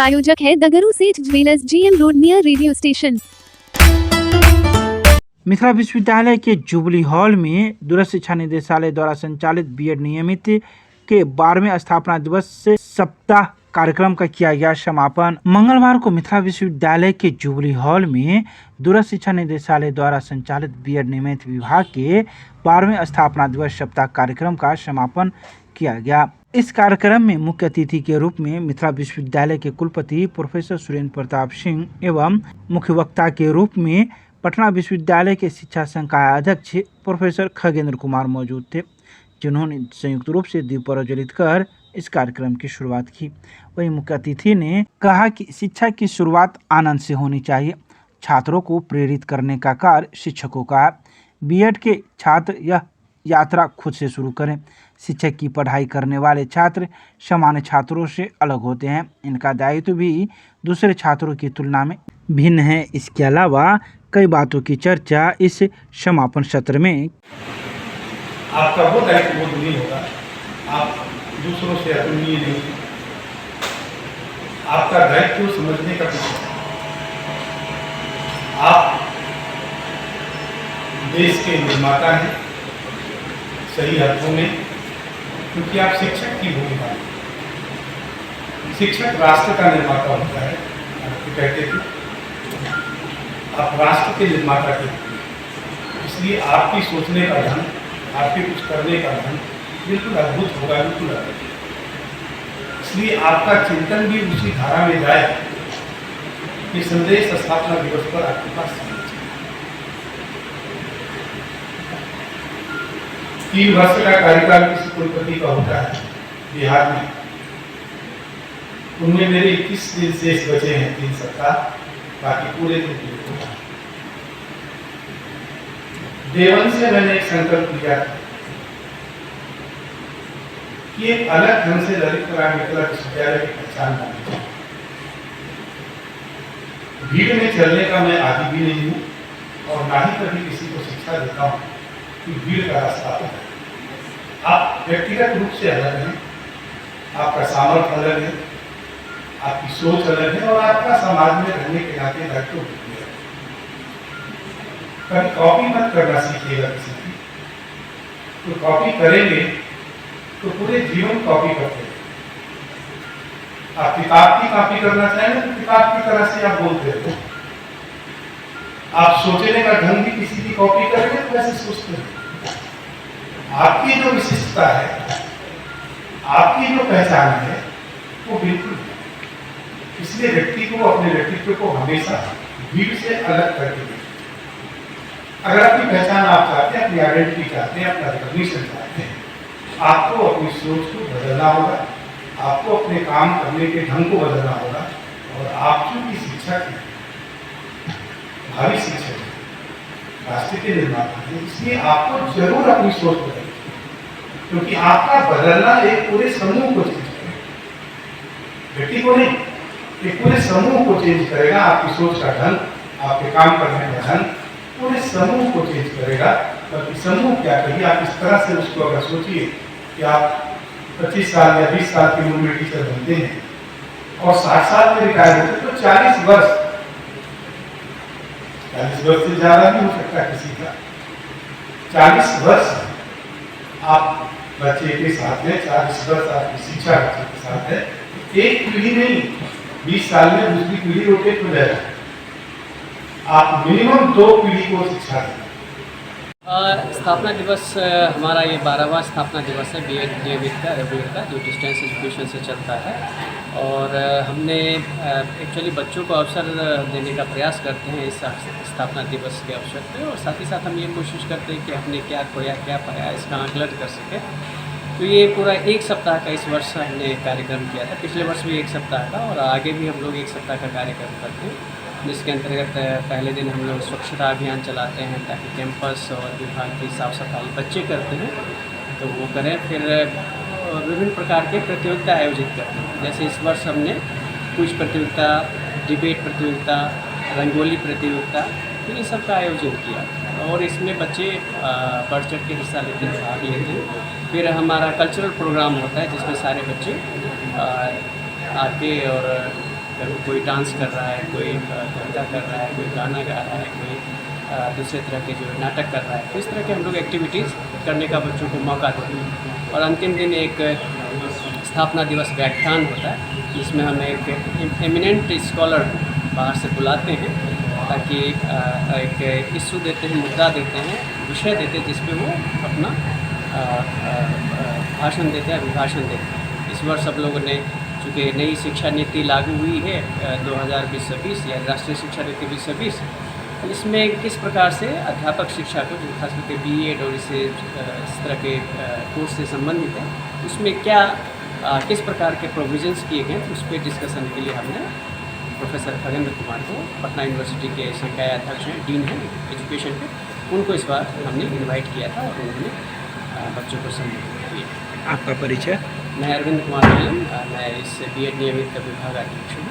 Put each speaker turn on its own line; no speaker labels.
प्रायोजक है दगरू सेठ jewellers, GM road, near radio station.
Mithila विश्वविद्यालय के जुबली हॉल में दूरस्थ शिक्षा निदेशालय द्वारा संचालित बीएड नियमित के 12वें स्थापना दिवस से सप्ताह कार्यक्रम का किया गया समापन। मंगलवार को मिथिला विश्वविद्यालय के जुबली हॉल में दूरस्थ शिक्षा निदेशालय द्वारा संचालित बीएड नियमित विभाग के 12वें स्थापना दिवस सप्ताह कार्यक्रम का समापन किया गया। इस कार्यक्रम में मुख्य अतिथि के रूप में मिथिला विश्वविद्यालय के कुलपति प्रोफेसर सुरेंद्र प्रताप सिंह एवं मुख्य वक्ता के रूप में पटना विश्वविद्यालय के शिक्षा संकाय अध्यक्ष प्रोफेसर खगेंद्र कुमार मौजूद थे, जिन्होंने संयुक्त रूप से दीप प्रज्वलित कर इस कार्यक्रम की शुरुआत की। वहीं मुख्य अतिथि ने कहा कि शिक्षा की शुरुआत आनंद से होनी चाहिए। छात्रों को प्रेरित करने का कार्य शिक्षकों का है। बीएड के छात्र यह यात्रा खुद से शुरू करें। शिक्षक की पढ़ाई करने वाले छात्र सामान्य छात्रों से अलग होते हैं। इनका दायित्व भी दूसरे छात्रों की तुलना में भिन्न है। इसके अलावा कई बातों की चर्चा इस समापन सत्र में।
आपका वो दायित्व वो नहीं होगा, आप दूसरों से अतुलनीय नहीं। आपका दायित्व समझने का कुछ है। आप देश के निर्माता हैं सही अर्थों में, क्योंकि आप शिक्षक की भूमिका है। शिक्षक राष्ट्र का निर्माता होता है, आप कहते थे, आप राष्ट्र के निर्माता के, इसलिए आपकी सोचने का ढंग, आपके कुछ करने का ढंग बिल्कुल अद्भुत होगा, बिल्कुल अलग। इसलिए आपका चिंतन भी उसी धारा में जाए कि संदेश स्थापना दिवस पर आपके पास 3 वर्ष का कार्यकाल किसी कुलपति का होता है बिहार में। उनमें मेरे 21 दिन शेष बचे हैं, 3 सप्ताह, बाकी पूरे दिन होता है। देवन से मैंने एक संकल्प लिया था कि एक अलग ढंग से ललित कला मिथिला विश्वविद्यालय की पहचान करनी चाहिए। भीड़ में चलने का मैं आदी भी नहीं हूँ और ना ही कभी किसी को शिक्षा देता हूँ कि भीड़ का रास्ता है। आप व्यक्तिगत रूप से अलग हैं, आपका सामर्थ्य अलग है, आपकी सोच अलग है और आपका समाज में रहने के नाते दायित्व भी है। कभी कॉपी मत करना सीखिएगा किसी की, तो कॉपी करेंगे तो पूरे जीवन कॉपी करते हैं। आप किताब की कॉपी करना चाहेंगे तो किताब की तरह से आप बोलते हो। आप सोचने का ढंग भी किसी की कॉपी करेंगे तो वैसे सोचते हैं। आपकी जो विशिष्टता है, आपकी जो पहचान है, वो बिल्कुल है। इसलिए व्यक्ति को अपने व्यक्तित्व को हमेशा भीड़ से अलग करके देखें। अगर अपनी पहचान आप चाहते हैं, अपनी आइडेंटिटी चाहते हैं, अपना रिकॉग्निशन चाहते हैं, आपको अपनी सोच को बदलना होगा, आपको अपने काम करने के ढंग को बदलना होगा। और आप चूंकि शिक्षक हैं, भावी शिक्षक हैं, राष्ट्र के निर्माता हैं, इसलिए आपको जरूर अपनी सोच बदलनी, क्योंकि आपका बदलना एक पूरे समूह को चेंज करेगा, व्यक्ति को नहीं, एक पूरे समूह को चेंज करेगा। आपकी सोच का ढंग, आपके काम करने का ढंग पूरे समूह को चेंज करेगा। बल्कि समूह क्या कहिए, आप इस तरह से उसको अगर सोचिए कि आप 25 साल या 20 साल की उम्र में टीचर बनते हैं और 60 साल में रिटायर होते हैं, तो 40 वर्ष से ज्यादा भी हो सकता है किसी का। 40 वर्ष आप बच्चे के साथ हैं, 40 वर्ष आपकी शिक्षा बच्चे के साथ है। एक पीढ़ी नहीं, 20 साल में दूसरी पीढ़ी रोटेट हो जाएगी। आप मिनिमम 2 पीढ़ी को शिक्षा दें।
स्थापना दिवस हमारा ये 12वां स्थापना दिवस है बीएड नियमित का, रेगुलर का, जो डिस्टेंस एजुकेशन से चलता है। और हमने एक्चुअली बच्चों को अवसर देने का प्रयास करते हैं इस स्थापना दिवस के अवसर पे, और साथ ही साथ हम ये कोशिश करते हैं कि हमने क्या खोया क्या पाया इसका आकलन कर सकें। तो ये पूरा 1 सप्ताह का इस वर्ष हमने कार्यक्रम किया था। पिछले वर्ष भी 1 सप्ताह का, और आगे भी हम लोग 1 सप्ताह का कार्यक्रम करते हैं, जिसके अंतर्गत पहले दिन हम लोग स्वच्छता अभियान चलाते हैं ताकि कैंपस और विभाग की साफ़ सफाई बच्चे करते हैं तो वो करें। फिर विभिन्न प्रकार के प्रतियोगिता आयोजित करते हैं। जैसे इस वर्ष हमने क्विज प्रतियोगिता, डिबेट प्रतियोगिता, रंगोली प्रतियोगिता, तो ये सब का आयोजन किया और इसमें बच्चे बढ़ चढ़ के हिस्सा लेते हैं, भाग लेते हैं। फिर हमारा कल्चरल प्रोग्राम होता है जिसमें सारे बच्चे आके और कोई डांस कर रहा है, कोई कविता कर रहा है, कोई गाना गा रहा है, कोई दूसरे तरह के जो नाटक कर रहा है। तो इस तरह के हम लोग एक्टिविटीज़ करने का बच्चों को मौका देते हैं। और अंतिम दिन एक स्थापना दिवस व्याख्यान होता है, जिसमें हम एक एमिनेंट स्कॉलर बाहर से बुलाते हैं, ताकि एक इशू देते हैं, मुद्दा देते हैं, विषय देते हैं, जिस पे वो अपना भाषण देते हैं, अभिभाषण देते हैं। इस वर्ष सब लोगों ने, चूँकि नई शिक्षा नीति लागू हुई है 2020-20 या राष्ट्रीय शिक्षा नीति 2020, इसमें किस प्रकार से अध्यापक शिक्षा को, जो खास करके बीएड और इस तरह के कोर्स से संबंधित है, उसमें क्या किस प्रकार के प्रोविजंस किए गए, उस पर डिस्कशन के लिए हमने प्रोफेसर खगेंद्र कुमार को, पटना यूनिवर्सिटी के संकाय अध्यक्ष हैं, डीन हैं एजुकेशन के, उनको इस बार हमने इनवाइट किया था और उन्होंने बच्चों को संबोधित किया।
आपका परिचय?
मैं अरविंद कुमार, मैं इस बीएड नियमित का विभाग अध्यक्ष हूँ।